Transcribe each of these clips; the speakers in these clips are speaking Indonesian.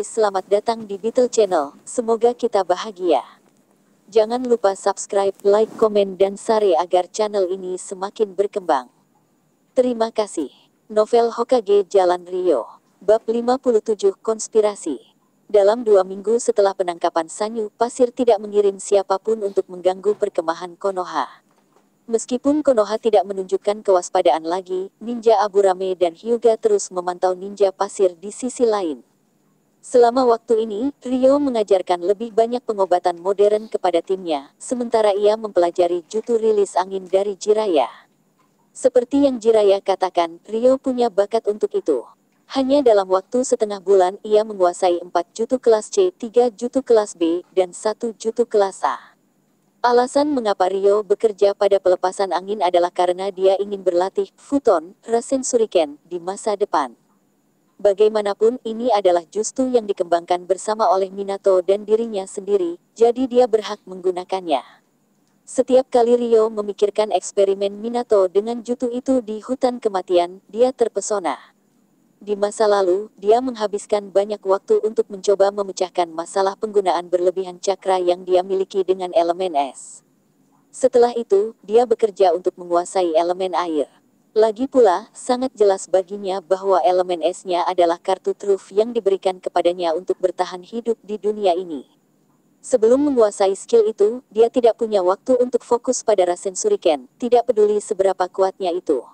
Selamat datang di Beetle Channel. Semoga kita bahagia. Jangan lupa subscribe, like, komen, dan share agar channel ini semakin berkembang. Terima kasih. Novel Hokage Jalan Rio. Bab 57 Konspirasi. Dalam 2 minggu setelah penangkapan Sanyu, Pasir tidak mengirim siapapun untuk mengganggu perkemahan Konoha. Meskipun Konoha tidak menunjukkan kewaspadaan lagi, ninja Aburame dan Hyuga terus memantau ninja pasir di sisi lain. Selama waktu ini, Ryo mengajarkan lebih banyak pengobatan modern kepada timnya, sementara ia mempelajari jutsu rilis angin dari Jiraiya. Seperti yang Jiraiya katakan, Ryo punya bakat untuk itu. Hanya dalam waktu setengah bulan ia menguasai 4 jutsu kelas C, 3 jutsu kelas B, dan 1 jutsu kelas A. Alasan mengapa Ryo bekerja pada pelepasan angin adalah karena dia ingin berlatih Futon, Rasen Shuriken, di masa depan. Bagaimanapun ini adalah jutsu yang dikembangkan bersama oleh Minato dan dirinya sendiri, jadi dia berhak menggunakannya. Setiap kali Ryo memikirkan eksperimen Minato dengan jutsu itu di hutan kematian, dia terpesona. Di masa lalu, dia menghabiskan banyak waktu untuk mencoba memecahkan masalah penggunaan berlebihan cakra yang dia miliki dengan elemen es. Setelah itu, dia bekerja untuk menguasai elemen air. Lagi pula, sangat jelas baginya bahwa elemen esnya adalah kartu truf yang diberikan kepadanya untuk bertahan hidup di dunia ini. Sebelum menguasai skill itu, dia tidak punya waktu untuk fokus pada Rasen Shuriken, tidak peduli seberapa kuatnya itu.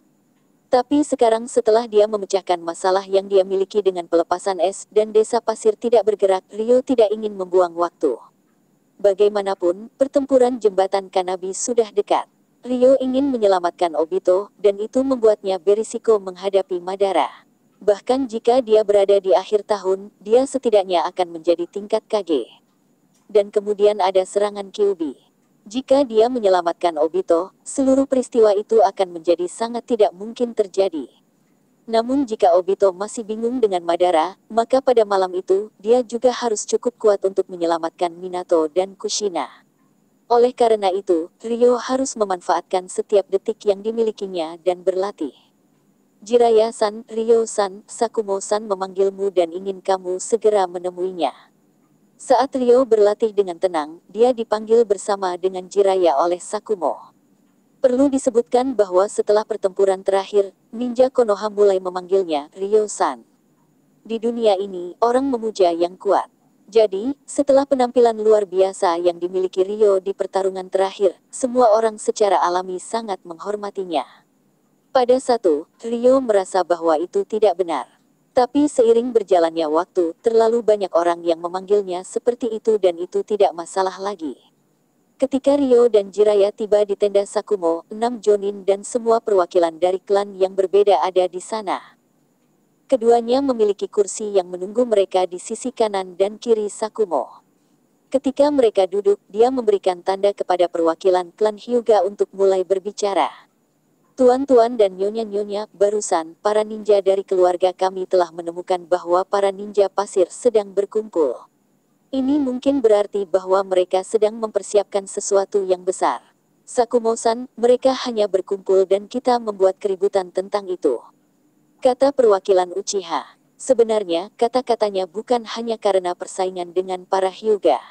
Tapi sekarang setelah dia memecahkan masalah yang dia miliki dengan pelepasan es dan desa pasir tidak bergerak, Ryo tidak ingin membuang waktu. Bagaimanapun, pertempuran jembatan Kanabi sudah dekat. Ryo ingin menyelamatkan Obito, dan itu membuatnya berisiko menghadapi Madara. Bahkan jika dia berada di akhir tahun, dia setidaknya akan menjadi tingkat Kage. Dan kemudian ada serangan Kyuubi. Jika dia menyelamatkan Obito, seluruh peristiwa itu akan menjadi sangat tidak mungkin terjadi. Namun jika Obito masih bingung dengan Madara, maka pada malam itu, dia juga harus cukup kuat untuk menyelamatkan Minato dan Kushina. Oleh karena itu, Ryo harus memanfaatkan setiap detik yang dimilikinya dan berlatih. Jiraiya-san, Ryo-san, Sakumo-san memanggilmu dan ingin kamu segera menemuinya. Saat Ryo berlatih dengan tenang, dia dipanggil bersama dengan Jiraiya oleh Sakumo. Perlu disebutkan bahwa setelah pertempuran terakhir, ninja Konoha mulai memanggilnya Ryo-san. Di dunia ini, orang memuja yang kuat. Jadi, setelah penampilan luar biasa yang dimiliki Ryo di pertarungan terakhir, semua orang secara alami sangat menghormatinya. Pada satu, Ryo merasa bahwa itu tidak benar. Tapi seiring berjalannya waktu, terlalu banyak orang yang memanggilnya seperti itu dan itu tidak masalah lagi. Ketika Ryo dan Jiraiya tiba di tenda Sakumo, 6 Jonin dan semua perwakilan dari klan yang berbeda ada di sana. Keduanya memiliki kursi yang menunggu mereka di sisi kanan dan kiri Sakumo. Ketika mereka duduk, dia memberikan tanda kepada perwakilan klan Hyuga untuk mulai berbicara. Tuan-tuan dan nyonya-nyonya, barusan, para ninja dari keluarga kami telah menemukan bahwa para ninja pasir sedang berkumpul. Ini mungkin berarti bahwa mereka sedang mempersiapkan sesuatu yang besar. Sakumo-san, mereka hanya berkumpul dan kita membuat keributan tentang itu. Kata perwakilan Uchiha. Sebenarnya, kata-katanya bukan hanya karena persaingan dengan para Hyuga.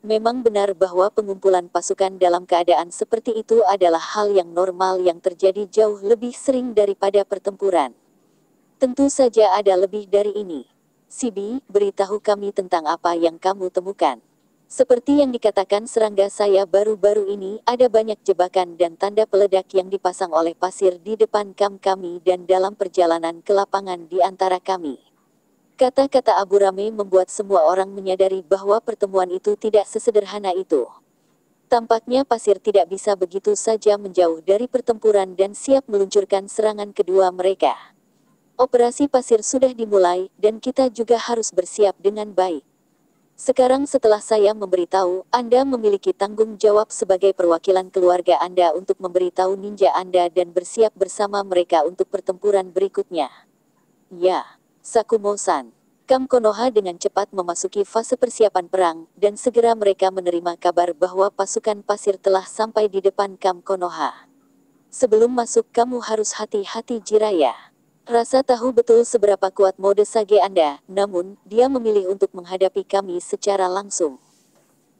Memang benar bahwa pengumpulan pasukan dalam keadaan seperti itu adalah hal yang normal yang terjadi jauh lebih sering daripada pertempuran. Tentu saja ada lebih dari ini. Sibi, beritahu kami tentang apa yang kamu temukan. Seperti yang dikatakan serangga saya baru-baru ini, ada banyak jebakan dan tanda peledak yang dipasang oleh pasir di depan kamp kami dan dalam perjalanan ke lapangan di antara kami. Kata-kata Aburame membuat semua orang menyadari bahwa pertemuan itu tidak sesederhana itu. Tampaknya pasir tidak bisa begitu saja menjauh dari pertempuran dan siap meluncurkan serangan kedua mereka. Operasi pasir sudah dimulai, dan kita juga harus bersiap dengan baik. Sekarang setelah saya memberitahu, Anda memiliki tanggung jawab sebagai perwakilan keluarga Anda untuk memberitahu ninja Anda dan bersiap bersama mereka untuk pertempuran berikutnya. Ya. Sakumo-san. Kamp Konoha dengan cepat memasuki fase persiapan perang, dan segera mereka menerima kabar bahwa pasukan pasir telah sampai di depan kamp Konoha. Sebelum masuk kamu harus hati-hati Jiraiya. Rasa tahu betul seberapa kuat mode Sage Anda, namun, dia memilih untuk menghadapi kami secara langsung.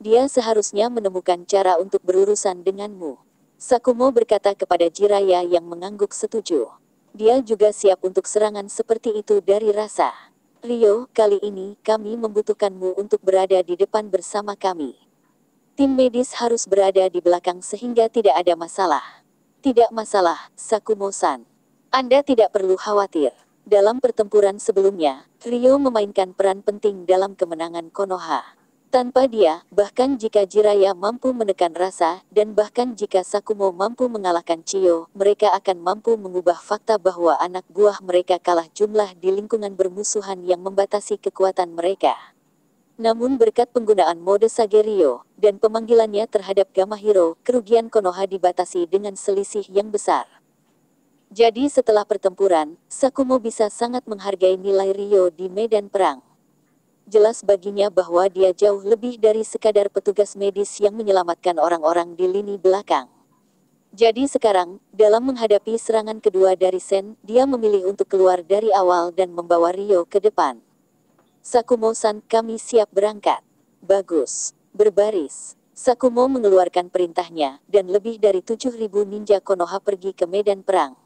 Dia seharusnya menemukan cara untuk berurusan denganmu. Sakumo berkata kepada Jiraiya yang mengangguk setuju. Dia juga siap untuk serangan seperti itu dari rasa. Ryo, kali ini kami membutuhkanmu untuk berada di depan bersama kami. Tim medis harus berada di belakang sehingga tidak ada masalah. Tidak masalah, Sakumo-san. Anda tidak perlu khawatir. Dalam pertempuran sebelumnya, Ryo memainkan peran penting dalam kemenangan Konoha. Tanpa dia, bahkan jika Jiraiya mampu menekan rasa, dan bahkan jika Sakumo mampu mengalahkan Chiyo, mereka akan mampu mengubah fakta bahwa anak buah mereka kalah jumlah di lingkungan bermusuhan yang membatasi kekuatan mereka. Namun berkat penggunaan mode Sage Ryo, dan pemanggilannya terhadap Gamahiro, kerugian Konoha dibatasi dengan selisih yang besar. Jadi setelah pertempuran, Sakumo bisa sangat menghargai nilai Ryo di medan perang. Jelas baginya bahwa dia jauh lebih dari sekadar petugas medis yang menyelamatkan orang-orang di lini belakang. Jadi sekarang, dalam menghadapi serangan kedua dari Sen, dia memilih untuk keluar dari awal dan membawa Ryo ke depan. Sakumo-san, kami siap berangkat. Bagus. Berbaris. Sakumo mengeluarkan perintahnya, dan lebih dari 7.000 ninja Konoha pergi ke medan perang.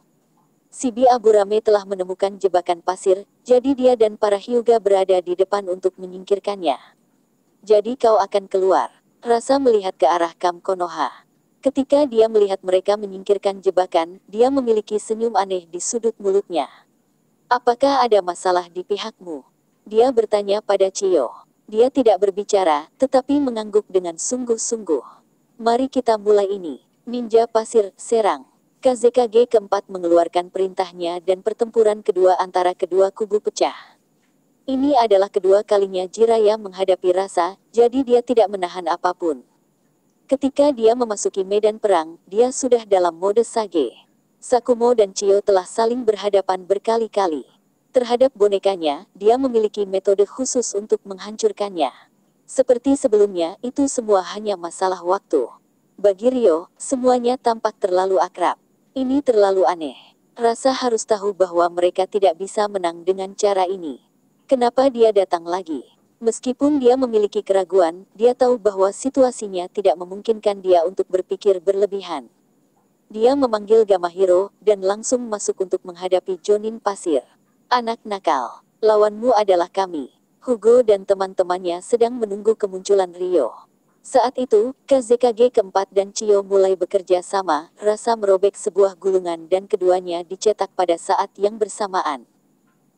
Shibi Aburame telah menemukan jebakan pasir, jadi dia dan para Hyuga berada di depan untuk menyingkirkannya. Jadi kau akan keluar. Rasa melihat ke arah kamp Konoha. Ketika dia melihat mereka menyingkirkan jebakan, dia memiliki senyum aneh di sudut mulutnya. Apakah ada masalah di pihakmu? Dia bertanya pada Chiyo. Dia tidak berbicara, tetapi mengangguk dengan sungguh-sungguh. Mari kita mulai ini. Ninja pasir, serang. KZKG keempat mengeluarkan perintahnya dan pertempuran kedua antara kedua kubu pecah. Ini adalah kedua kalinya Jiraiya menghadapi rasa, jadi dia tidak menahan apapun. Ketika dia memasuki medan perang, dia sudah dalam mode Sage. Sakumo dan Chiyo telah saling berhadapan berkali-kali. Terhadap bonekanya, dia memiliki metode khusus untuk menghancurkannya. Seperti sebelumnya, itu semua hanya masalah waktu. Bagi Ryo, semuanya tampak terlalu akrab. Ini terlalu aneh. Rasa harus tahu bahwa mereka tidak bisa menang dengan cara ini. Kenapa dia datang lagi? Meskipun dia memiliki keraguan, dia tahu bahwa situasinya tidak memungkinkan dia untuk berpikir berlebihan. Dia memanggil Gamahiro, dan langsung masuk untuk menghadapi Jonin Pasir. Anak nakal, lawanmu adalah kami. Hugo dan teman-temannya sedang menunggu kemunculan Ryo. Saat itu, KZKG keempat dan Chiyo mulai bekerja sama, rasa merobek sebuah gulungan dan keduanya dicetak pada saat yang bersamaan.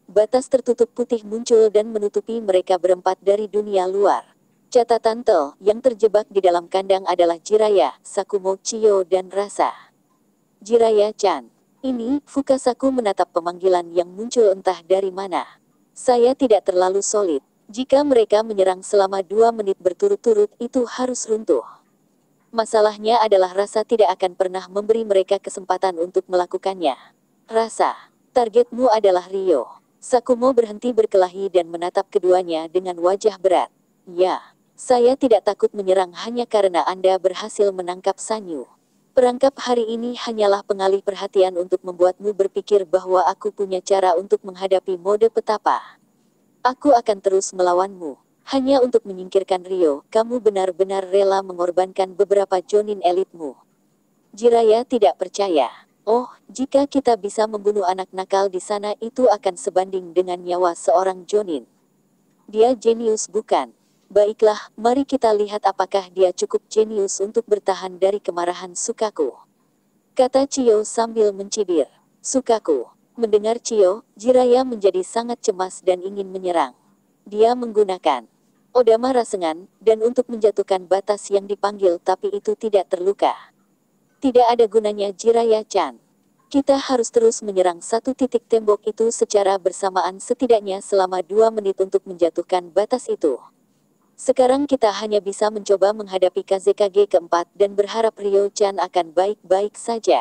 Batas tertutup putih muncul dan menutupi mereka berempat dari dunia luar. Catatan tel, yang terjebak di dalam kandang adalah Jiraiya, Sakumo, Chiyo dan Rasa. Jiraiya-chan. Ini, Fukasaku menatap pemanggilan yang muncul entah dari mana. Saya tidak terlalu solid. Jika mereka menyerang selama 2 menit berturut-turut, itu harus runtuh. Masalahnya adalah rasa tidak akan pernah memberi mereka kesempatan untuk melakukannya. Rasa, targetmu adalah Ryo. Sakumo berhenti berkelahi dan menatap keduanya dengan wajah berat. Ya, saya tidak takut menyerang hanya karena Anda berhasil menangkap Sanyu. Perangkap hari ini hanyalah pengalih perhatian untuk membuatmu berpikir bahwa aku punya cara untuk menghadapi mode petapa. Aku akan terus melawanmu. Hanya untuk menyingkirkan Ryo, kamu benar-benar rela mengorbankan beberapa Jonin elitmu. Jiraiya tidak percaya. Oh, jika kita bisa membunuh anak nakal di sana itu akan sebanding dengan nyawa seorang Jonin. Dia jenius bukan? Baiklah, mari kita lihat apakah dia cukup jenius untuk bertahan dari kemarahan Sukaku. Kata Chiyo sambil mencibir. Sukaku. Mendengar Chiyo, Jiraiya menjadi sangat cemas dan ingin menyerang. Dia menggunakan Odama Rasengan, dan untuk menjatuhkan batas yang dipanggil tapi itu tidak terluka. Tidak ada gunanya Jiraiya-chan. Kita harus terus menyerang satu titik tembok itu secara bersamaan setidaknya selama 2 menit untuk menjatuhkan batas itu. Sekarang kita hanya bisa mencoba menghadapi KZKG keempat dan berharap Ryo-chan akan baik-baik saja.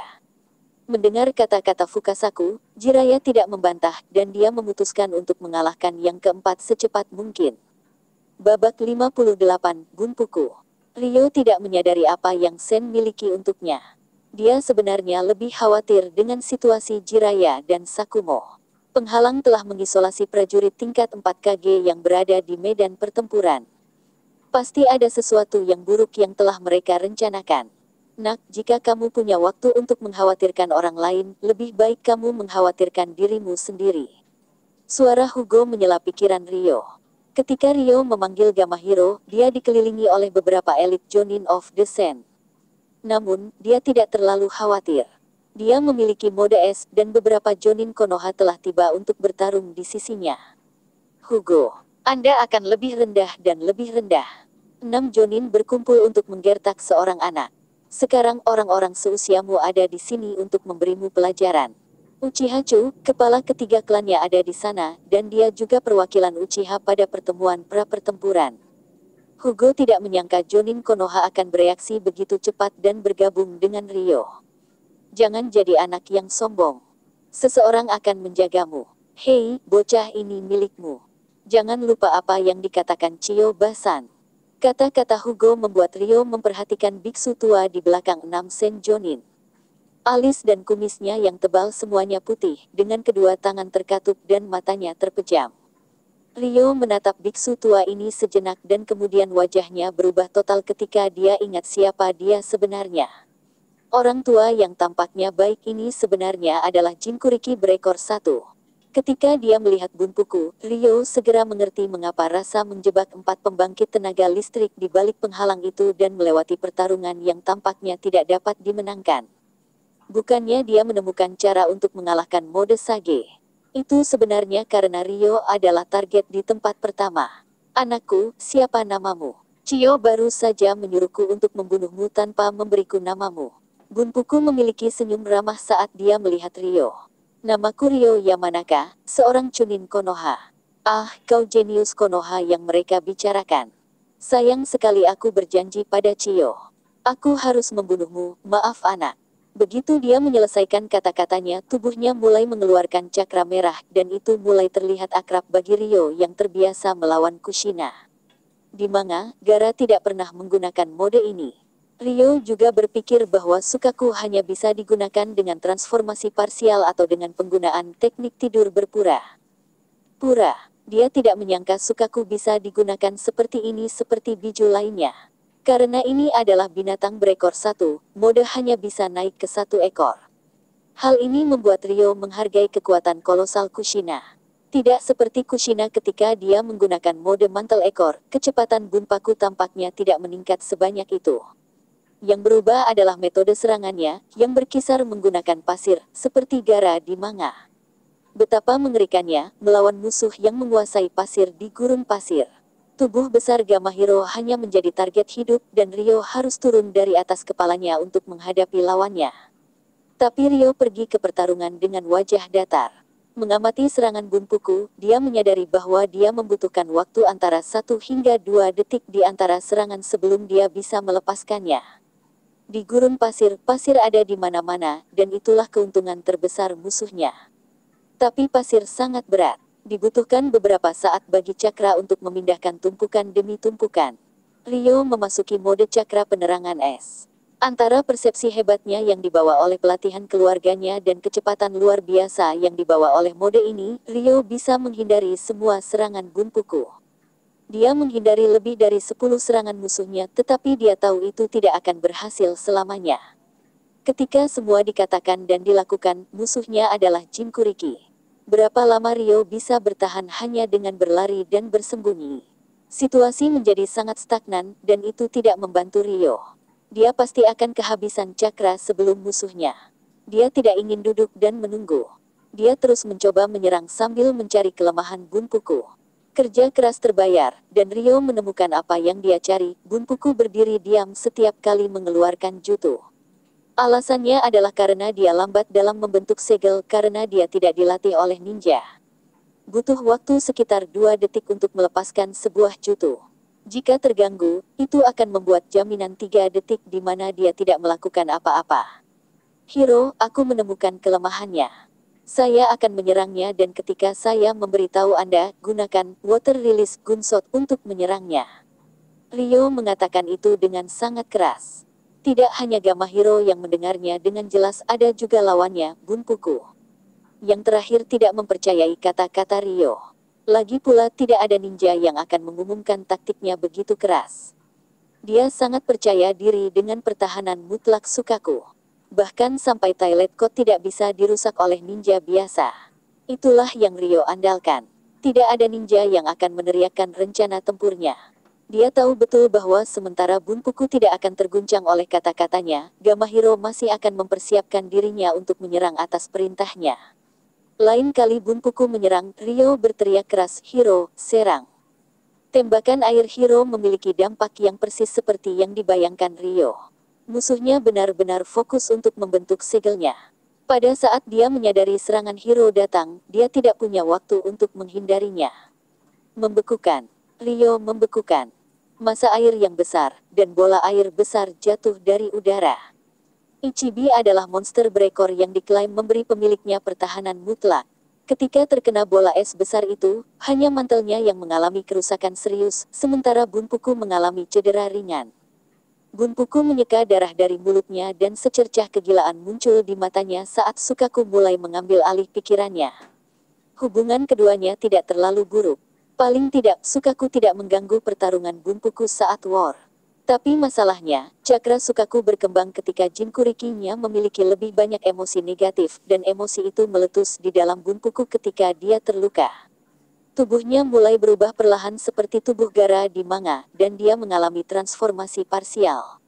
Mendengar kata-kata Fukasaku, Jiraiya tidak membantah, dan dia memutuskan untuk mengalahkan yang keempat secepat mungkin. Babak 58, Gunpuku. Ryo tidak menyadari apa yang Sen miliki untuknya. Dia sebenarnya lebih khawatir dengan situasi Jiraiya dan Sakumo. Penghalang telah mengisolasi prajurit tingkat 4 KG yang berada di medan pertempuran. Pasti ada sesuatu yang buruk yang telah mereka rencanakan. Nak, jika kamu punya waktu untuk mengkhawatirkan orang lain, lebih baik kamu mengkhawatirkan dirimu sendiri. Suara Hugo menyela pikiran Rio. Ketika Rio memanggil Gamahiro, dia dikelilingi oleh beberapa elit Jonin of the Sen. Namun, dia tidak terlalu khawatir. Dia memiliki mode es, dan beberapa Jonin Konoha telah tiba untuk bertarung di sisinya. Hugo, Anda akan lebih rendah dan lebih rendah. 6 Jonin berkumpul untuk menggertak seorang anak. Sekarang orang-orang seusiamu ada di sini untuk memberimu pelajaran. Uchiha Chu, kepala ketiga klannya ada di sana, dan dia juga perwakilan Uchiha pada pertemuan pra-pertempuran. Hugo tidak menyangka Jonin Konoha akan bereaksi begitu cepat dan bergabung dengan Rio. Jangan jadi anak yang sombong. Seseorang akan menjagamu. Hei, bocah ini milikmu. Jangan lupa apa yang dikatakan Chiyo Basan. Kata-kata Hugo membuat Rio memperhatikan biksu tua di belakang 6 Sen Jonin. Alis dan kumisnya yang tebal semuanya putih, dengan kedua tangan terkatup dan matanya terpejam. Rio menatap biksu tua ini sejenak dan kemudian wajahnya berubah total ketika dia ingat siapa dia sebenarnya. Orang tua yang tampaknya baik ini sebenarnya adalah Jinkuriki berekor satu. Ketika dia melihat Bunpuku, Rio segera mengerti mengapa rasa menjebak 4 pembangkit tenaga listrik di balik penghalang itu dan melewati pertarungan yang tampaknya tidak dapat dimenangkan. Bukannya dia menemukan cara untuk mengalahkan mode Sage. Itu sebenarnya karena Rio adalah target di tempat pertama. Anakku, siapa namamu? Chiyo baru saja menyuruhku untuk membunuhmu tanpa memberiku namamu. Bunpuku memiliki senyum ramah saat dia melihat Rio. Namaku Rio Yamanaka, seorang Chunin Konoha. Ah, kau jenius Konoha yang mereka bicarakan. Sayang sekali aku berjanji pada Chiyo. Aku harus membunuhmu, maaf anak. Begitu dia menyelesaikan kata-katanya, tubuhnya mulai mengeluarkan cakra merah, dan itu mulai terlihat akrab bagi Rio yang terbiasa melawan Kushina. Di manga, Gaara tidak pernah menggunakan mode ini. Rio juga berpikir bahwa Sukaku hanya bisa digunakan dengan transformasi parsial atau dengan penggunaan teknik tidur berpura-pura. Dia tidak menyangka Sukaku bisa digunakan seperti ini seperti biju lainnya. Karena ini adalah binatang berekor satu, mode hanya bisa naik ke 1 ekor. Hal ini membuat Rio menghargai kekuatan kolosal Kushina. Tidak seperti Kushina ketika dia menggunakan mode mantel ekor, kecepatan Bunpaku tampaknya tidak meningkat sebanyak itu. Yang berubah adalah metode serangannya, yang berkisar menggunakan pasir, seperti Gaara di manga. Betapa mengerikannya, melawan musuh yang menguasai pasir di gurun pasir. Tubuh besar Gamahiro hanya menjadi target hidup dan Rio harus turun dari atas kepalanya untuk menghadapi lawannya. Tapi Rio pergi ke pertarungan dengan wajah datar. Mengamati serangan Bunpuku, dia menyadari bahwa dia membutuhkan waktu antara 1 hingga 2 detik di antara serangan sebelum dia bisa melepaskannya. Di gurun pasir, pasir ada di mana-mana, dan itulah keuntungan terbesar musuhnya. Tapi pasir sangat berat. Dibutuhkan beberapa saat bagi cakra untuk memindahkan tumpukan demi tumpukan. Rio memasuki mode cakra penerangan es. Antara persepsi hebatnya yang dibawa oleh pelatihan keluarganya dan kecepatan luar biasa yang dibawa oleh mode ini, Rio bisa menghindari semua serangan Bunpuku. Dia menghindari lebih dari 10 serangan musuhnya, tetapi dia tahu itu tidak akan berhasil selamanya. Ketika semua dikatakan dan dilakukan, musuhnya adalah Jinkuriki. Berapa lama Rio bisa bertahan hanya dengan berlari dan bersembunyi? Situasi menjadi sangat stagnan, dan itu tidak membantu Rio. Dia pasti akan kehabisan cakra sebelum musuhnya. Dia tidak ingin duduk dan menunggu. Dia terus mencoba menyerang sambil mencari kelemahan Bunpuku. Kerja keras terbayar, dan Rio menemukan apa yang dia cari. Bunpuku berdiri diam setiap kali mengeluarkan jutsu. Alasannya adalah karena dia lambat dalam membentuk segel karena dia tidak dilatih oleh ninja. Butuh waktu sekitar 2 detik untuk melepaskan sebuah jutsu. Jika terganggu, itu akan membuat jaminan 3 detik di mana dia tidak melakukan apa-apa. Hiro, aku menemukan kelemahannya. Saya akan menyerangnya dan ketika saya memberitahu Anda, gunakan water release gunshot untuk menyerangnya. Rio mengatakan itu dengan sangat keras. Tidak hanya Gamahiro yang mendengarnya dengan jelas, ada juga lawannya, Bunpuku. Yang terakhir tidak mempercayai kata-kata Ryo. Lagi pula tidak ada ninja yang akan mengumumkan taktiknya begitu keras. Dia sangat percaya diri dengan pertahanan mutlak Sukaku. Bahkan sampai toilet code tidak bisa dirusak oleh ninja biasa. Itulah yang Ryo andalkan. Tidak ada ninja yang akan meneriakkan rencana tempurnya. Dia tahu betul bahwa sementara Bunpuku tidak akan terguncang oleh kata-katanya, Gamahiro masih akan mempersiapkan dirinya untuk menyerang atas perintahnya. Lain kali Bunpuku menyerang, Ryo berteriak keras, "Hiro, serang!" Tembakan air Hiro memiliki dampak yang persis seperti yang dibayangkan Ryo. Musuhnya benar-benar fokus untuk membentuk segelnya. Pada saat dia menyadari serangan Hiro datang, dia tidak punya waktu untuk menghindarinya. Membekukan. Ryo membekukan. Masa air yang besar, dan bola air besar jatuh dari udara. Ichibi adalah monster berekor yang diklaim memberi pemiliknya pertahanan mutlak. Ketika terkena bola es besar itu, hanya mantelnya yang mengalami kerusakan serius, sementara Bunpuku mengalami cedera ringan. Bunpuku menyeka darah dari mulutnya dan secercah kegilaan muncul di matanya saat Sukaku mulai mengambil alih pikirannya. Hubungan keduanya tidak terlalu buruk. Paling tidak, Sukaku tidak mengganggu pertarungan Bunpuku saat war. Tapi masalahnya, cakra Sukaku berkembang ketika Jinchurikinya memiliki lebih banyak emosi negatif, dan emosi itu meletus di dalam Bunpuku ketika dia terluka. Tubuhnya mulai berubah perlahan seperti tubuh Gaara di manga, dan dia mengalami transformasi parsial.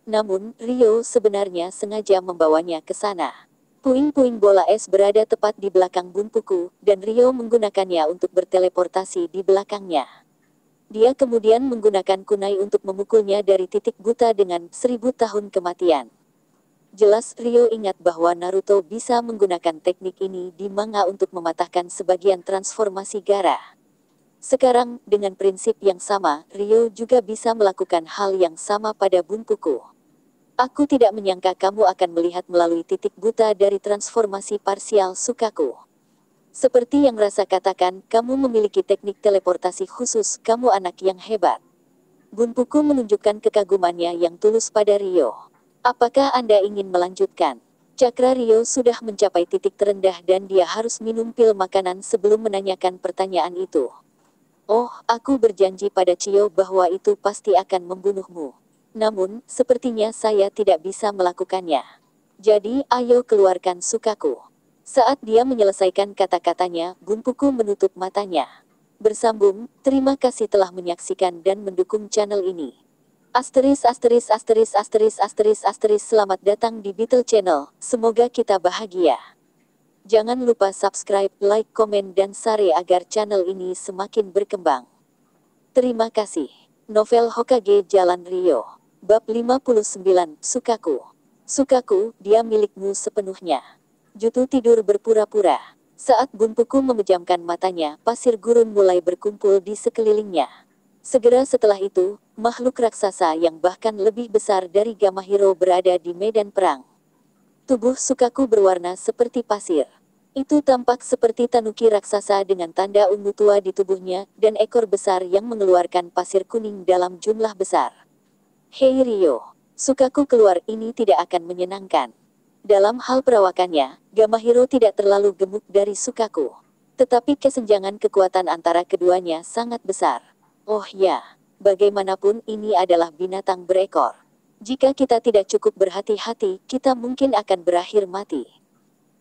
Namun, Ryo sebenarnya sengaja membawanya ke sana. Puing-puing bola es berada tepat di belakang Bunpuku, dan Ryo menggunakannya untuk berteleportasi di belakangnya. Dia kemudian menggunakan kunai untuk memukulnya dari titik buta dengan 1000 tahun kematian. Jelas Ryo ingat bahwa Naruto bisa menggunakan teknik ini di manga untuk mematahkan sebagian transformasi Gaara. Sekarang, dengan prinsip yang sama, Ryo juga bisa melakukan hal yang sama pada Bunpuku. Aku tidak menyangka kamu akan melihat melalui titik buta dari transformasi parsial Sukaku. Seperti yang rasa katakan, kamu memiliki teknik teleportasi khusus, kamu anak yang hebat. Bunpuku menunjukkan kekagumannya yang tulus pada Ryo. Apakah Anda ingin melanjutkan? Cakra Ryo sudah mencapai titik terendah dan dia harus minum pil makanan sebelum menanyakan pertanyaan itu. Oh, aku berjanji pada Chiyo bahwa itu pasti akan membunuhmu. Namun, sepertinya saya tidak bisa melakukannya. Jadi, ayo keluarkan Sukaku. Saat dia menyelesaikan kata-katanya, Bunpuku menutup matanya. Bersambung, terima kasih telah menyaksikan dan mendukung channel ini. Selamat datang di Beetle Channel, semoga kita bahagia. Jangan lupa subscribe, like, komen, dan share agar channel ini semakin berkembang. Terima kasih. Novel Hokage Jalan Ryo. Bab 59, Sukaku. Sukaku, dia milikmu sepenuhnya. Jutsu tidur berpura-pura. Saat Bunpuku memejamkan matanya, pasir gurun mulai berkumpul di sekelilingnya. Segera setelah itu, makhluk raksasa yang bahkan lebih besar dari Gamahiro berada di medan perang. Tubuh Sukaku berwarna seperti pasir. Itu tampak seperti tanuki raksasa dengan tanda ungu tua di tubuhnya, dan ekor besar yang mengeluarkan pasir kuning dalam jumlah besar. Hei Ryo, Sukaku keluar ini tidak akan menyenangkan. Dalam hal perawakannya, Gamahiro tidak terlalu gemuk dari Sukaku. Tetapi kesenjangan kekuatan antara keduanya sangat besar. Oh ya, bagaimanapun ini adalah binatang berekor. Jika kita tidak cukup berhati-hati, kita mungkin akan berakhir mati.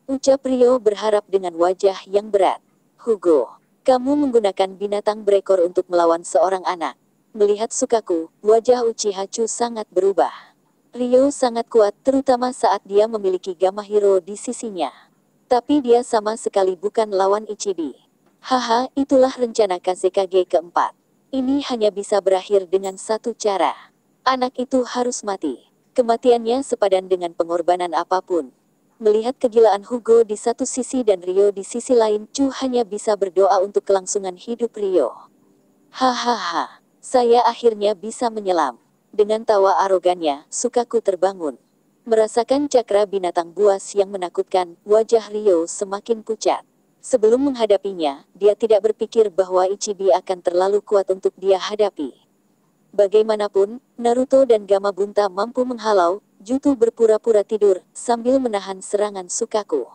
Ucap Ryo berharap dengan wajah yang berat. Hugo, kamu menggunakan binatang berekor untuk melawan seorang anak. Melihat Sukaku, wajah Uchiha Chu sangat berubah. Ryo sangat kuat, terutama saat dia memiliki Gamahiro di sisinya. Tapi dia sama sekali bukan lawan Ichibi. Haha, itulah rencana Kazekage keempat. Ini hanya bisa berakhir dengan satu cara. Anak itu harus mati. Kematiannya sepadan dengan pengorbanan apapun. Melihat kegilaan Hugo di satu sisi dan Ryo di sisi lain, Chu hanya bisa berdoa untuk kelangsungan hidup Ryo. Hahaha, saya akhirnya bisa menyelam. Dengan tawa arogannya, Sukaku terbangun. Merasakan cakra binatang buas yang menakutkan, wajah Ryo semakin pucat. Sebelum menghadapinya, dia tidak berpikir bahwa Ichibi akan terlalu kuat untuk dia hadapi. Bagaimanapun, Naruto dan Gamabunta mampu menghalau, Jutsu berpura-pura tidur, sambil menahan serangan Sukaku.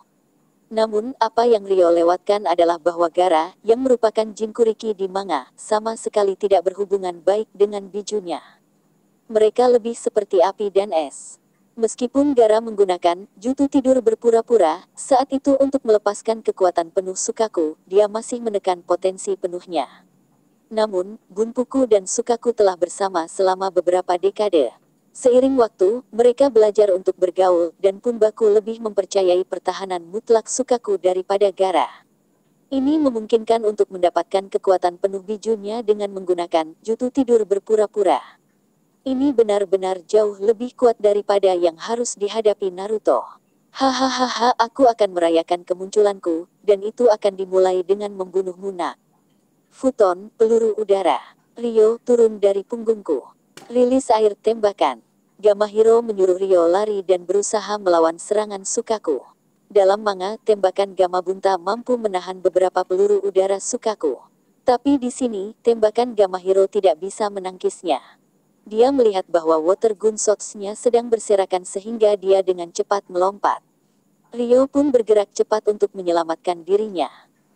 Namun, apa yang Rio lewatkan adalah bahwa Gaara, yang merupakan Jinchuriki di manga, sama sekali tidak berhubungan baik dengan bijunya. Mereka lebih seperti api dan es. Meskipun Gaara menggunakan jutsu tidur berpura-pura, saat itu untuk melepaskan kekuatan penuh Sukaku, dia masih menekan potensi penuhnya. Namun, Bunpuku dan Sukaku telah bersama selama beberapa dekade. Seiring waktu, mereka belajar untuk bergaul, dan Punbaku lebih mempercayai pertahanan mutlak Sukaku daripada Gaara. Ini memungkinkan untuk mendapatkan kekuatan penuh bijunya dengan menggunakan jutsu tidur berpura-pura. Ini benar-benar jauh lebih kuat daripada yang harus dihadapi Naruto. Hahaha, aku akan merayakan kemunculanku, dan itu akan dimulai dengan membunuhmu nak. Futon, peluru udara. Rio, turun dari punggungku. Rilis air tembakan. Gamahiro menyuruh Rio lari dan berusaha melawan serangan Sukaku. Dalam manga, tembakan Gamabunta mampu menahan beberapa peluru udara Sukaku. Tapi di sini, tembakan Gamahiro tidak bisa menangkisnya. Dia melihat bahwa water gun shots-nya sedang berserakan sehingga dia dengan cepat melompat. Rio pun bergerak cepat untuk menyelamatkan dirinya.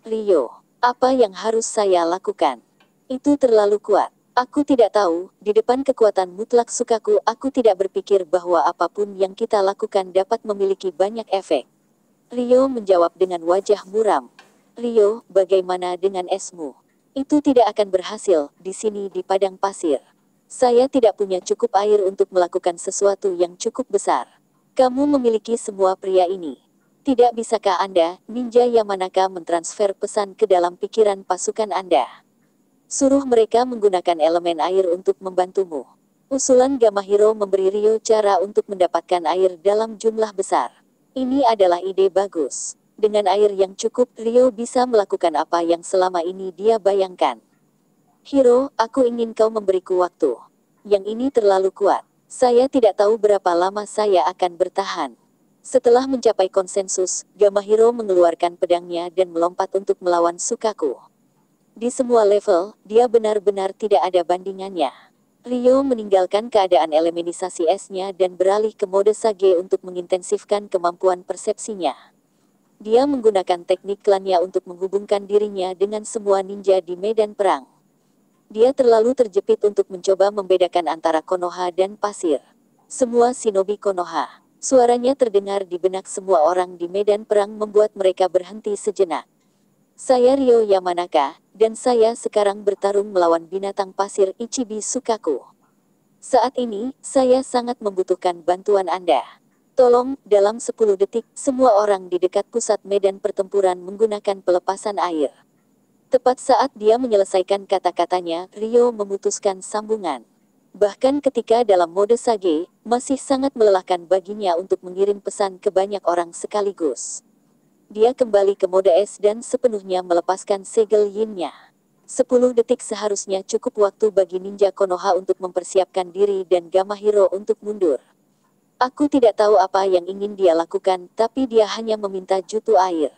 Rio, apa yang harus saya lakukan? Itu terlalu kuat. Aku tidak tahu, di depan kekuatan mutlak Sukaku aku tidak berpikir bahwa apapun yang kita lakukan dapat memiliki banyak efek. Rio menjawab dengan wajah muram. Rio, bagaimana dengan esmu? Itu tidak akan berhasil, di sini di padang pasir. Saya tidak punya cukup air untuk melakukan sesuatu yang cukup besar. Kamu memiliki semua pria ini. Tidak bisakah Anda, Ninja Yamanaka mentransfer pesan ke dalam pikiran pasukan Anda? Suruh mereka menggunakan elemen air untuk membantumu. Usulan Gamahiro memberi Rio cara untuk mendapatkan air dalam jumlah besar. Ini adalah ide bagus. Dengan air yang cukup, Rio bisa melakukan apa yang selama ini dia bayangkan. Hiro, aku ingin kau memberiku waktu. Yang ini terlalu kuat. Saya tidak tahu berapa lama saya akan bertahan. Setelah mencapai konsensus, Gamahiro mengeluarkan pedangnya dan melompat untuk melawan Sukaku. Di semua level, dia benar-benar tidak ada bandingannya. Rio meninggalkan keadaan elemenisasi esnya dan beralih ke mode Sage untuk mengintensifkan kemampuan persepsinya. Dia menggunakan teknik klannya untuk menghubungkan dirinya dengan semua ninja di medan perang. Dia terlalu terjepit untuk mencoba membedakan antara Konoha dan pasir. Semua shinobi Konoha. Suaranya terdengar di benak semua orang di medan perang membuat mereka berhenti sejenak. Saya Rio Yamanaka, dan saya sekarang bertarung melawan binatang pasir Ichibi Sukaku. Saat ini, saya sangat membutuhkan bantuan Anda. Tolong, dalam 10 detik, semua orang di dekat pusat medan pertempuran menggunakan pelepasan air. Tepat saat dia menyelesaikan kata-katanya, Rio memutuskan sambungan. Bahkan ketika dalam mode Sage, masih sangat melelahkan baginya untuk mengirim pesan ke banyak orang sekaligus. Dia kembali ke mode es dan sepenuhnya melepaskan segel yin-nya. 10 detik seharusnya cukup waktu bagi ninja Konoha untuk mempersiapkan diri dan Gamahiro untuk mundur. Aku tidak tahu apa yang ingin dia lakukan, tapi dia hanya meminta jutsu air.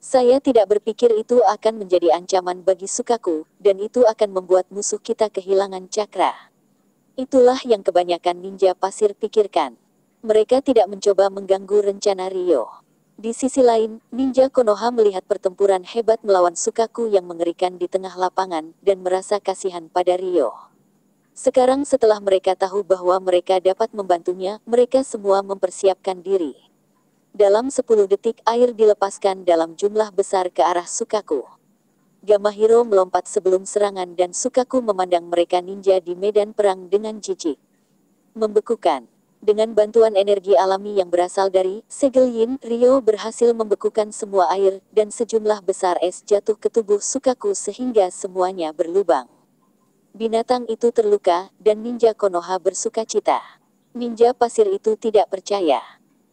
Saya tidak berpikir itu akan menjadi ancaman bagi Sukaku, dan itu akan membuat musuh kita kehilangan cakra. Itulah yang kebanyakan ninja pasir pikirkan. Mereka tidak mencoba mengganggu rencana Rio. Di sisi lain, ninja Konoha melihat pertempuran hebat melawan Sukaku yang mengerikan di tengah lapangan, dan merasa kasihan pada Rio. Sekarang setelah mereka tahu bahwa mereka dapat membantunya, mereka semua mempersiapkan diri. Dalam 10 detik air dilepaskan dalam jumlah besar ke arah Sukaku. Gamahiro melompat sebelum serangan dan Sukaku memandang mereka ninja di medan perang dengan jijik. Membekukan. Dengan bantuan energi alami yang berasal dari segel yin, Rio berhasil membekukan semua air, dan sejumlah besar es jatuh ke tubuh Sukaku sehingga semuanya berlubang. Binatang itu terluka, dan ninja Konoha bersukacita. Ninja pasir itu tidak percaya.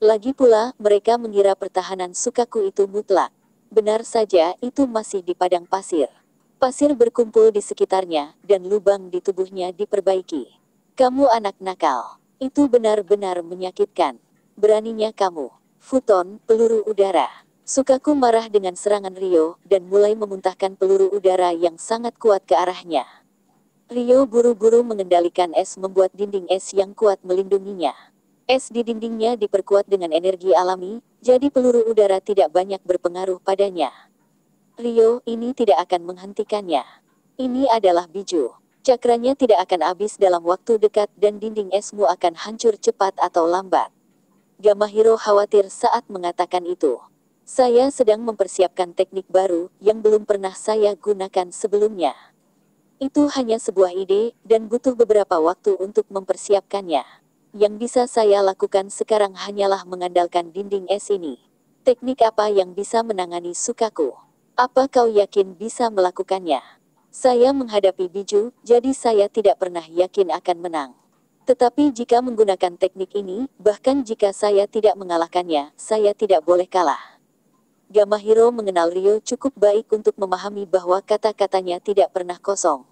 Lagi pula, mereka mengira pertahanan Sukaku itu mutlak. Benar saja, itu masih di padang pasir. Pasir berkumpul di sekitarnya, dan lubang di tubuhnya diperbaiki. Kamu anak nakal. Itu benar-benar menyakitkan. Beraninya kamu. Futon, peluru udara. Sukaku marah dengan serangan Rio, dan mulai memuntahkan peluru udara yang sangat kuat ke arahnya. Rio buru-buru mengendalikan es membuat dinding es yang kuat melindunginya. Es di dindingnya diperkuat dengan energi alami, jadi peluru udara tidak banyak berpengaruh padanya. Rio, ini tidak akan menghentikannya. Ini adalah biju. Cakranya tidak akan habis dalam waktu dekat dan dinding esmu akan hancur cepat atau lambat. Gamahiro khawatir saat mengatakan itu. Saya sedang mempersiapkan teknik baru yang belum pernah saya gunakan sebelumnya. Itu hanya sebuah ide dan butuh beberapa waktu untuk mempersiapkannya. Yang bisa saya lakukan sekarang hanyalah mengandalkan dinding es ini. Teknik apa yang bisa menangani Sukaku? Apa kau yakin bisa melakukannya? Saya menghadapi biju, jadi saya tidak pernah yakin akan menang. Tetapi jika menggunakan teknik ini, bahkan jika saya tidak mengalahkannya, saya tidak boleh kalah. Gamahiro mengenal Rio cukup baik untuk memahami bahwa kata-katanya tidak pernah kosong.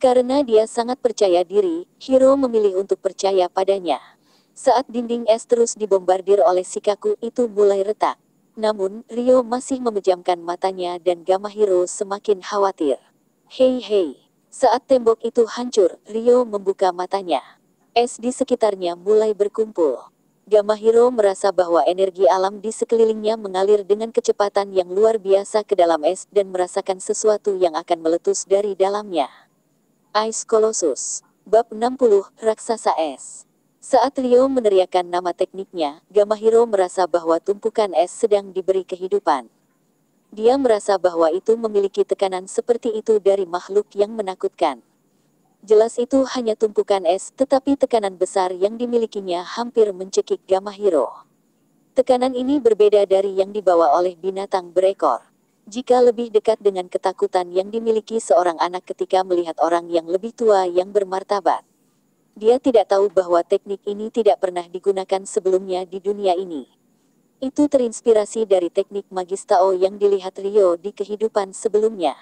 Karena dia sangat percaya diri, Hiro memilih untuk percaya padanya. Saat dinding es terus dibombardir oleh Shikaku itu mulai retak. Namun, Rio masih memejamkan matanya dan Gamahiro semakin khawatir. Hei hei. Saat tembok itu hancur, Rio membuka matanya. Es di sekitarnya mulai berkumpul. Gamahiro merasa bahwa energi alam di sekelilingnya mengalir dengan kecepatan yang luar biasa ke dalam es dan merasakan sesuatu yang akan meletus dari dalamnya. Ice Colossus. Bab 60, Raksasa Es. Saat Rio meneriakkan nama tekniknya, Gamahiro merasa bahwa tumpukan es sedang diberi kehidupan. Dia merasa bahwa itu memiliki tekanan seperti itu dari makhluk yang menakutkan. Jelas itu hanya tumpukan es, tetapi tekanan besar yang dimilikinya hampir mencekik Gamahiro. Tekanan ini berbeda dari yang dibawa oleh binatang berekor. Jika lebih dekat dengan ketakutan yang dimiliki seorang anak ketika melihat orang yang lebih tua yang bermartabat. Dia tidak tahu bahwa teknik ini tidak pernah digunakan sebelumnya di dunia ini. Itu terinspirasi dari teknik magis Tao yang dilihat Rio di kehidupan sebelumnya.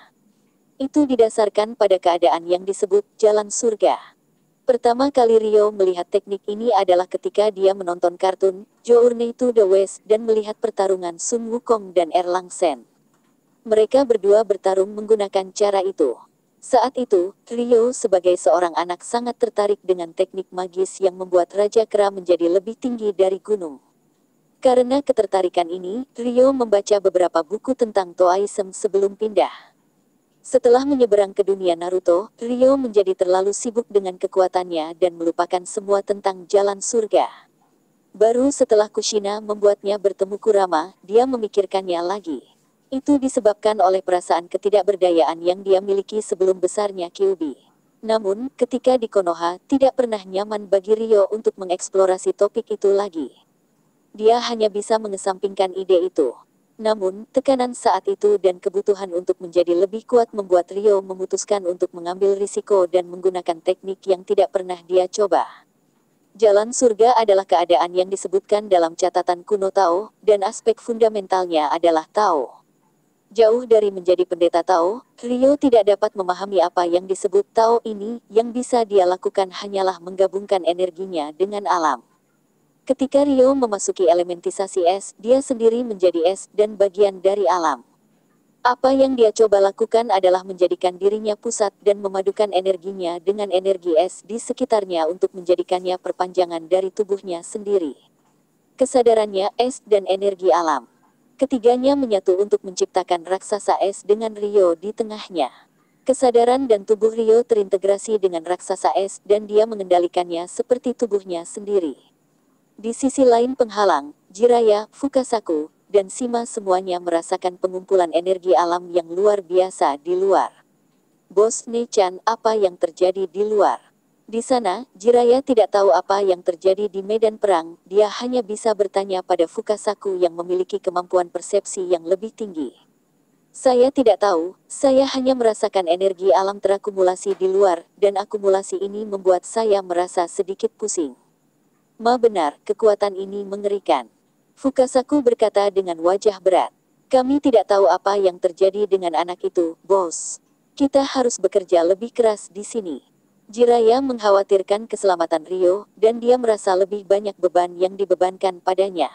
Itu didasarkan pada keadaan yang disebut jalan surga. Pertama kali Rio melihat teknik ini adalah ketika dia menonton kartun Journey to the West dan melihat pertarungan Sun Wukong dan Erlang Sen. Mereka berdua bertarung menggunakan cara itu. Saat itu, Rio sebagai seorang anak sangat tertarik dengan teknik magis yang membuat Raja Kera menjadi lebih tinggi dari gunung. Karena ketertarikan ini, Rio membaca beberapa buku tentang Taoism sebelum pindah. Setelah menyeberang ke dunia Naruto, Rio menjadi terlalu sibuk dengan kekuatannya dan melupakan semua tentang jalan surga. Baru setelah Kushina membuatnya bertemu Kurama, dia memikirkannya lagi. Itu disebabkan oleh perasaan ketidakberdayaan yang dia miliki sebelum besarnya Kyuubi. Namun, ketika di Konoha, tidak pernah nyaman bagi Rio untuk mengeksplorasi topik itu lagi. Dia hanya bisa mengesampingkan ide itu. Namun, tekanan saat itu dan kebutuhan untuk menjadi lebih kuat membuat Rio memutuskan untuk mengambil risiko dan menggunakan teknik yang tidak pernah dia coba. Jalan surga adalah keadaan yang disebutkan dalam catatan kuno Tao, dan aspek fundamentalnya adalah Tao. Jauh dari menjadi pendeta Tao, Rio tidak dapat memahami apa yang disebut Tao ini, yang bisa dia lakukan hanyalah menggabungkan energinya dengan alam. Ketika Rio memasuki elementisasi es, dia sendiri menjadi es dan bagian dari alam. Apa yang dia coba lakukan adalah menjadikan dirinya pusat dan memadukan energinya dengan energi es di sekitarnya untuk menjadikannya perpanjangan dari tubuhnya sendiri. Kesadarannya es dan energi alam. Ketiganya menyatu untuk menciptakan raksasa es dengan Rio di tengahnya. Kesadaran dan tubuh Rio terintegrasi dengan raksasa es dan dia mengendalikannya seperti tubuhnya sendiri. Di sisi lain penghalang, Jiraiya, Fukasaku, dan Shima semuanya merasakan pengumpulan energi alam yang luar biasa di luar. Bos Nechan, apa yang terjadi di luar? Di sana, Jiraiya tidak tahu apa yang terjadi di medan perang, dia hanya bisa bertanya pada Fukasaku yang memiliki kemampuan persepsi yang lebih tinggi. Saya tidak tahu, saya hanya merasakan energi alam terakumulasi di luar, dan akumulasi ini membuat saya merasa sedikit pusing. Ma benar, kekuatan ini mengerikan. Fukasaku berkata dengan wajah berat. Kami tidak tahu apa yang terjadi dengan anak itu, bos. Kita harus bekerja lebih keras di sini. Jiraiya mengkhawatirkan keselamatan Rio, dan dia merasa lebih banyak beban yang dibebankan padanya.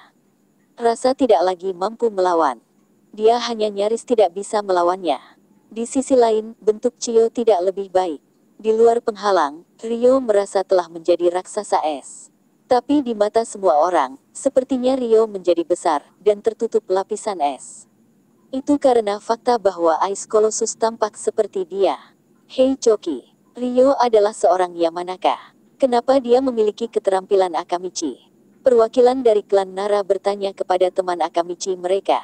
Rasa tidak lagi mampu melawan. Dia hanya nyaris tidak bisa melawannya. Di sisi lain, bentuk Chiyo tidak lebih baik. Di luar penghalang, Rio merasa telah menjadi raksasa es. Tapi di mata semua orang, sepertinya Rio menjadi besar dan tertutup lapisan es. Itu karena fakta bahwa Ice Colossus tampak seperti dia. Hei Choki, Rio adalah seorang Yamanaka. Kenapa dia memiliki keterampilan Akamichi? Perwakilan dari klan Nara bertanya kepada teman Akamichi mereka.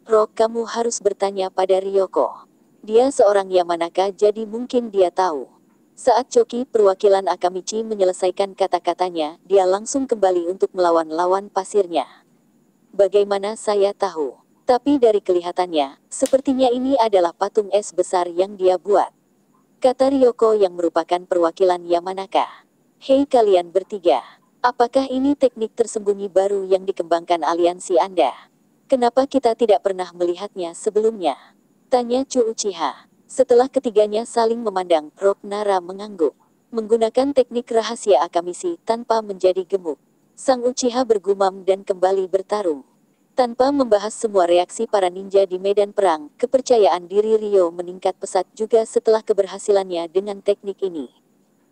Rock, kamu harus bertanya pada Ryoko. Dia seorang Yamanaka, jadi mungkin dia tahu. Saat Choki, perwakilan Akamichi, menyelesaikan kata-katanya, dia langsung kembali untuk melawan lawan pasirnya. Bagaimana saya tahu? Tapi dari kelihatannya, sepertinya ini adalah patung es besar yang dia buat. Kata Ryoko yang merupakan perwakilan Yamanaka. Hei kalian bertiga, apakah ini teknik tersembunyi baru yang dikembangkan aliansi Anda? Kenapa kita tidak pernah melihatnya sebelumnya? Tanya Chu Uchiha. Setelah ketiganya saling memandang, Rock Nara mengangguk. Menggunakan teknik rahasia Akamishi tanpa menjadi gemuk. Sang Uchiha bergumam dan kembali bertarung. Tanpa membahas semua reaksi para ninja di medan perang, kepercayaan diri Rio meningkat pesat juga setelah keberhasilannya dengan teknik ini.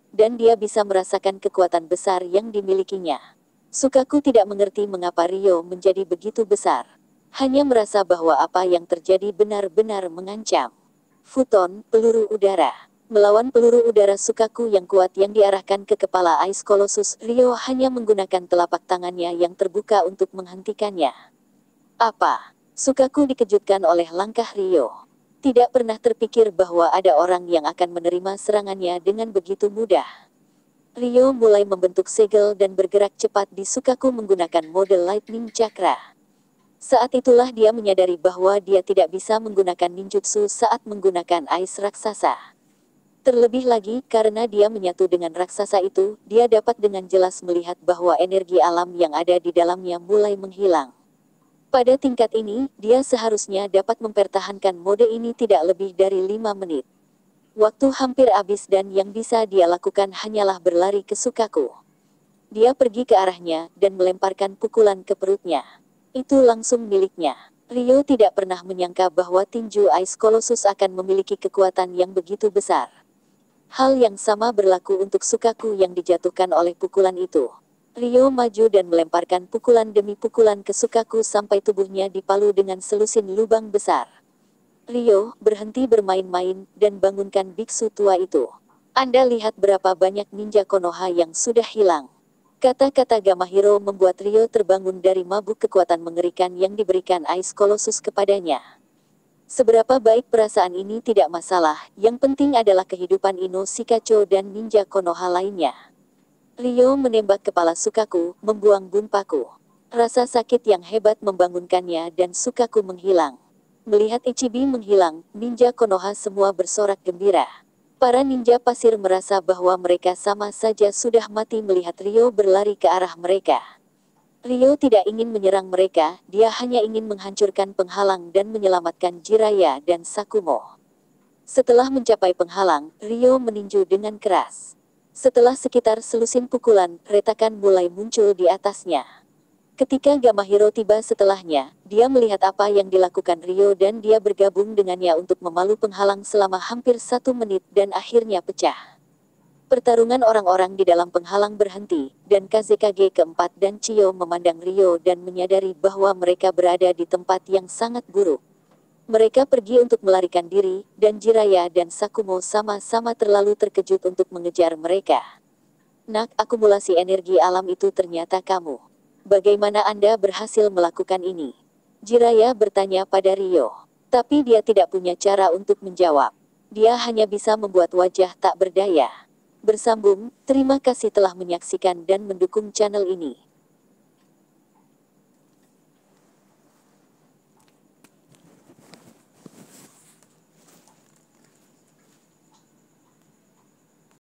Dan dia bisa merasakan kekuatan besar yang dimilikinya. Sukaku tidak mengerti mengapa Rio menjadi begitu besar. Hanya merasa bahwa apa yang terjadi benar-benar mengancam. Futon, peluru udara. Melawan peluru udara Sukaku yang kuat yang diarahkan ke kepala Ice Colossus, Rio hanya menggunakan telapak tangannya yang terbuka untuk menghentikannya. Apa? Sukaku dikejutkan oleh langkah Rio. Tidak pernah terpikir bahwa ada orang yang akan menerima serangannya dengan begitu mudah. Rio mulai membentuk segel dan bergerak cepat di Sukaku menggunakan mode Lightning Chakra. Saat itulah dia menyadari bahwa dia tidak bisa menggunakan ninjutsu saat menggunakan Ice Raksasa. Terlebih lagi, karena dia menyatu dengan raksasa itu, dia dapat dengan jelas melihat bahwa energi alam yang ada di dalamnya mulai menghilang. Pada tingkat ini, dia seharusnya dapat mempertahankan mode ini tidak lebih dari 5 menit. Waktu hampir habis dan yang bisa dia lakukan hanyalah berlari ke Sukaku. Dia pergi ke arahnya dan melemparkan pukulan ke perutnya. Itu langsung miliknya. Rio tidak pernah menyangka bahwa tinju Ice Colossus akan memiliki kekuatan yang begitu besar. Hal yang sama berlaku untuk Sukaku yang dijatuhkan oleh pukulan itu. Rio maju dan melemparkan pukulan demi pukulan ke Sukaku sampai tubuhnya dipalu dengan selusin lubang besar. Rio, berhenti bermain-main, dan bangunkan biksu tua itu. Anda lihat berapa banyak ninja Konoha yang sudah hilang. Kata-kata Gamahiro membuat Rio terbangun dari mabuk kekuatan mengerikan yang diberikan Ice Colossus kepadanya. Seberapa baik perasaan ini tidak masalah, yang penting adalah kehidupan Ino Shikacho dan ninja Konoha lainnya. Rio menembak kepala Sukaku, membuang bunpaku. Rasa sakit yang hebat membangunkannya dan Sukaku menghilang. Melihat Ichibi menghilang, ninja Konoha semua bersorak gembira. Para ninja pasir merasa bahwa mereka sama saja sudah mati melihat Rio berlari ke arah mereka. Rio tidak ingin menyerang mereka, dia hanya ingin menghancurkan penghalang dan menyelamatkan Jiraiya dan Sakumo. Setelah mencapai penghalang, Rio meninju dengan keras. Setelah sekitar selusin pukulan, retakan mulai muncul di atasnya. Ketika Gamahiro tiba setelahnya, dia melihat apa yang dilakukan Rio dan dia bergabung dengannya untuk memalu penghalang selama hampir 1 menit dan akhirnya pecah. Pertarungan orang-orang di dalam penghalang berhenti, dan Kazekage keempat dan Chiyo memandang Rio dan menyadari bahwa mereka berada di tempat yang sangat buruk. Mereka pergi untuk melarikan diri, dan Jiraiya dan Sakumo sama-sama terlalu terkejut untuk mengejar mereka. Nak, akumulasi energi alam itu ternyata kamu. Bagaimana Anda berhasil melakukan ini? Jiraiya bertanya pada Rio. Tapi dia tidak punya cara untuk menjawab. Dia hanya bisa membuat wajah tak berdaya. Bersambung, terima kasih telah menyaksikan dan mendukung channel ini.